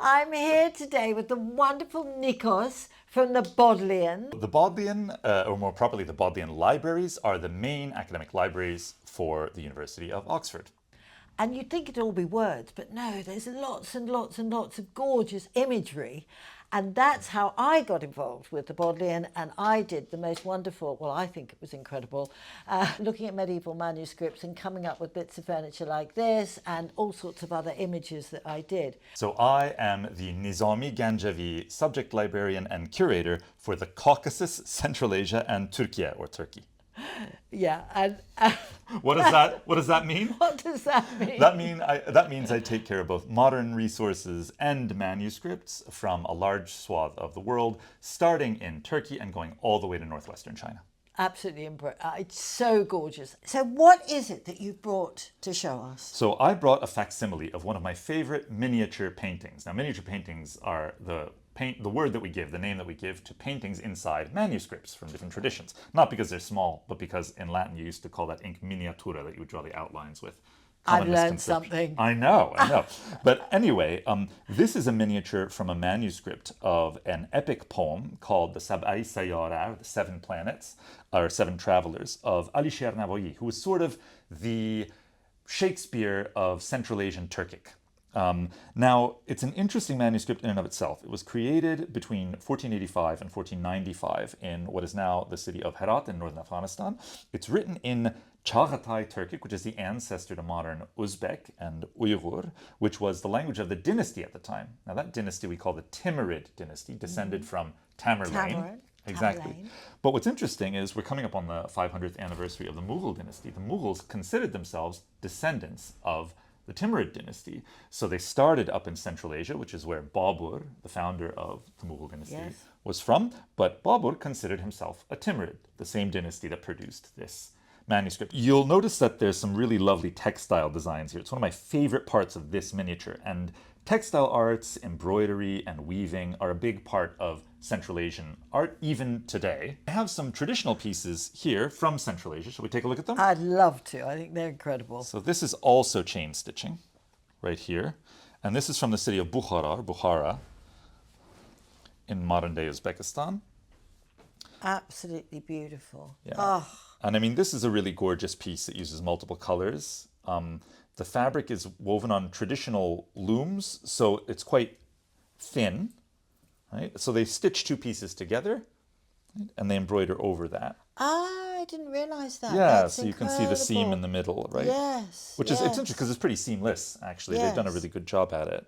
I'm here today with the wonderful Nikos from the Bodleian. The Bodleian, or more properly the Bodleian libraries, are the main academic libraries for the University of Oxford. And you'd think it'd all be words, but no, there's lots and lots and lots of gorgeous imagery. And that's how I got involved with the Bodleian, and I did the most wonderful, well, I think it was incredible, looking at medieval manuscripts and coming up with bits of furniture like this and all sorts of other images that I did. So I am the Nizami Ganjavi subject librarian and curator for the Caucasus, Central Asia, and Turkey, or Turkey. Yeah, and What does that mean? what does that mean? That means I take care of both modern resources and manuscripts from a large swath of the world, starting in Turkey and going all the way to northwestern China. Absolutely, it's so gorgeous. So what is it that you brought to show us? So I brought a facsimile of one of my favorite miniature paintings. Now, miniature paintings are the word that we give, the name that we give to paintings inside manuscripts from different traditions. Not because they're small, but because in Latin you used to call that ink miniatura that you would draw the outlines with. I've learned something. I know. But anyway, this is a miniature from a manuscript of an epic poem called the Sab'ai Sayyara, the Seven Planets, or Seven Travelers, of Ali Shernavoyi, who was sort of the Shakespeare of Central Asian Turkic. Now, it's an interesting manuscript in and of itself. It was created between 1485 and 1495 in what is now the city of Herat in northern Afghanistan. It's written in Chagatai Turkic, which is the ancestor to modern Uzbek and Uyghur, which was the language of the dynasty at the time. Now, that dynasty we call the Timurid dynasty, descended from Tamerlane. Exactly. Tamerlane. But what's interesting is we're coming up on the 500th anniversary of the Mughal dynasty. The Mughals considered themselves descendants of the Timurid dynasty. So they started up in Central Asia, which is where Babur, the founder of the Mughal dynasty, was from. But Babur considered himself a Timurid, the same dynasty that produced this manuscript. You'll notice that there's some really lovely textile designs here. It's one of my favorite parts of this miniature. And textile arts, embroidery, and weaving are a big part of Central Asian art even today. I have some traditional pieces here from Central Asia. Shall we take a look at them? I'd love to. I think they're incredible. So this is also chain stitching right here. And this is from the city of Bukhara in modern-day Uzbekistan. Absolutely beautiful. Yeah. Oh. And I mean, this is a really gorgeous piece that uses multiple colors. The fabric is woven on traditional looms, so it's quite thin, right? So they stitch two pieces together, right? And they embroider over that. Ah, I didn't realize that. Yeah, That's so you can see the seam in the middle, right? Yes. Which is, it's interesting because it's pretty seamless, actually. They've done a really good job at it.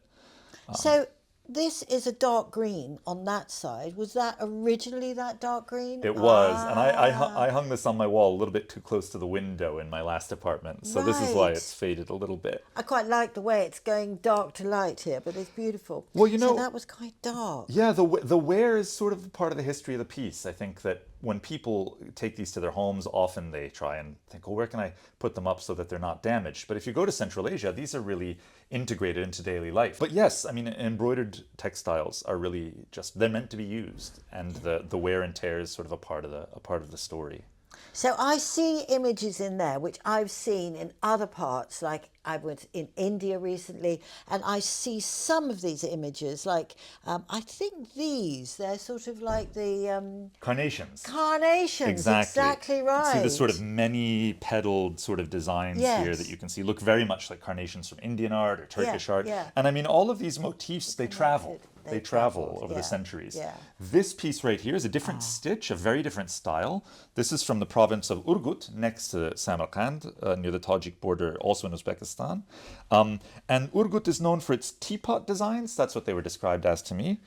So this is a dark green on that side. Was that originally that dark green? It was, and I hung this on my wall a little bit too close to the window in my last apartment, so this is why it's faded a little bit. I quite like the way it's going dark to light here, but it's beautiful. Well, you know, so that was quite dark. Yeah, the wear is sort of part of the history of the piece. I think that when people take these to their homes, often they try and think, oh, where can I put them up so that they're not damaged? But if you go to Central Asia, these are really integrated into daily life. But yes, I mean, embroidered textiles are really just, they're meant to be used. And the wear and tear is sort of a part of the story. So I see images in there, which I've seen in other parts, like I was in India recently, and I see some of these images, like I think they're sort of like the... Carnations. Carnations, exactly right. See the sort of many-petaled sort of designs here that you can see look very much like carnations from Indian art or Turkish art. Yeah. And I mean, all of these motifs, they travel. They travel over the centuries. Yeah. This piece right here is a different stitch, a very different style. This is from the province of Urgut, next to Samarkand, near the Tajik border, also in Uzbekistan. And Urgut is known for its teapot designs. That's what they were described as to me.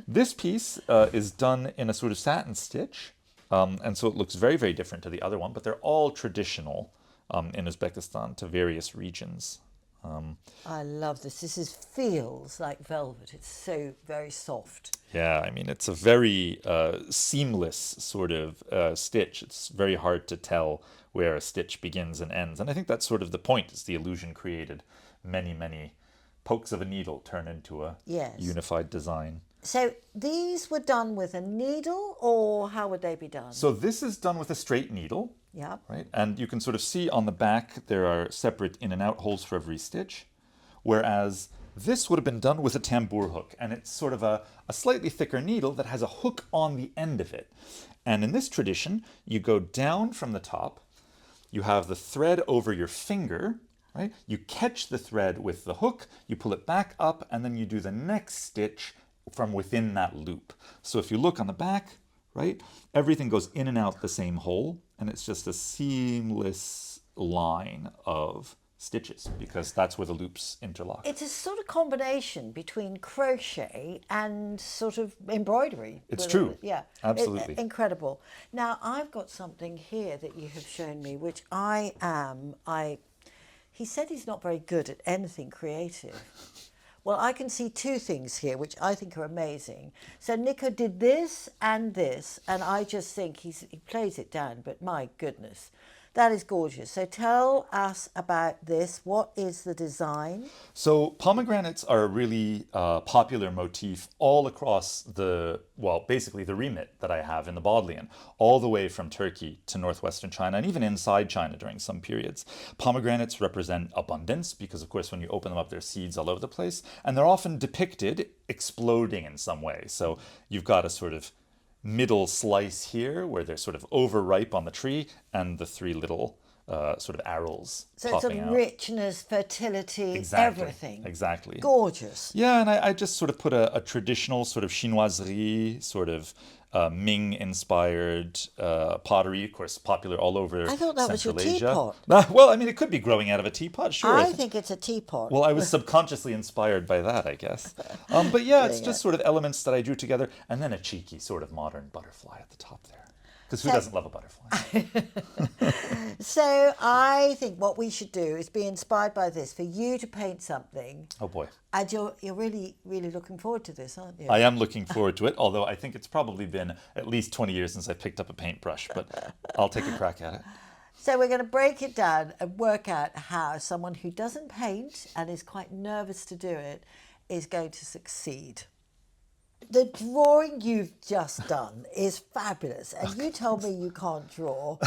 This piece is done in a sort of satin stitch, and so it looks very, very different to the other one, but they're all traditional in Uzbekistan to various regions. I love this. This feels like velvet. It's so very soft. Yeah, I mean, it's a very seamless sort of stitch. It's very hard to tell where a stitch begins and ends. And I think that's sort of the point, is the illusion created. Many, many pokes of a needle turn into a unified design. So these were done with a needle, or how would they be done? So this is done with a straight needle. Yeah. Right, and you can sort of see on the back there are separate in and out holes for every stitch, whereas This would have been done with a tambour hook, and it's sort of a slightly thicker needle that has a hook on the end of it. And in this tradition, you go down from the top, you have the thread over your finger, right? You catch the thread with the hook, you pull it back up, and then you do the next stitch from within that loop. So if you look on the back, right, everything goes in and out the same hole, and it's just a seamless line of stitches because that's where the loops interlock. It's a sort of combination between crochet and sort of embroidery. It's true. Yeah. Absolutely. Incredible. Now, I've got something here that you have shown me, which he said he's not very good at anything creative. Well, I can see two things here, which I think are amazing. So Nico did this, and I just think he plays it down, but my goodness. That is gorgeous. So tell us about this. What is the design? So pomegranates are a really popular motif all across basically the remit that I have in the Bodleian, all the way from Turkey to northwestern China and even inside China during some periods. Pomegranates represent abundance because, of course, when you open them up, there's seeds all over the place. And they're often depicted exploding in some way. So you've got a sort of middle slice here where they're sort of overripe on the tree and the three little sort of arrows popping out. So it's a richness, fertility, Exactly, everything. Exactly. Gorgeous. Yeah, and I just sort of put a traditional sort of chinoiserie, sort of Ming-inspired pottery, of course, popular all over I thought that was your Central Asia. teapot. Well, I mean, it could be growing out of a teapot, sure. I think it's a teapot. Well, I was subconsciously inspired by that, I guess. But yeah, it's just sort of elements that I drew together, and then a cheeky sort of modern butterfly at the top there. Because who doesn't love a butterfly? So I think what we should do is be inspired by this, for you to paint something. Oh boy. And you're really, really looking forward to this, aren't you? I am looking forward to it, although I think it's probably been at least 20 years since I picked up a paintbrush, but I'll take a crack at it. So we're going to break it down and work out how someone who doesn't paint and is quite nervous to do it is going to succeed. The drawing you've just done is fabulous, and you told me you can't draw,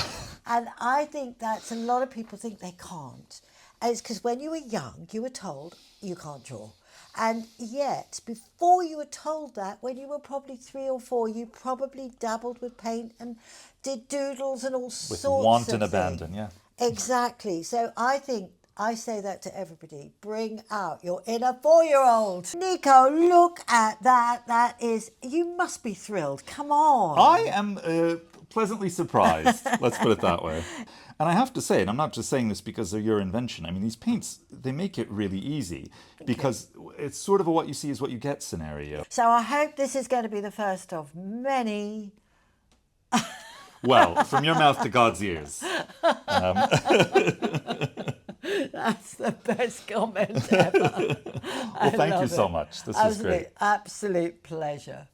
and I think that's a lot of people think they can't, and it's because when you were young you were told you can't draw, and yet before you were told that, when you were probably 3 or 4, you probably dabbled with paint and did doodles and all sorts of things. With wanton abandon, yeah. Exactly. So I think I say that to everybody. Bring out your inner 4-year-old. Nico, look at that. That is, you must be thrilled. Come on. I am pleasantly surprised, let's put it that way. And I have to say, and I'm not just saying this because of your invention, I mean, these paints, they make it really easy because it's sort of a what you see is what you get scenario. So I hope this is going to be the first of many. Well, from your mouth to God's ears. That's the best comment ever. Well, thank you so much. This was great. Absolute pleasure.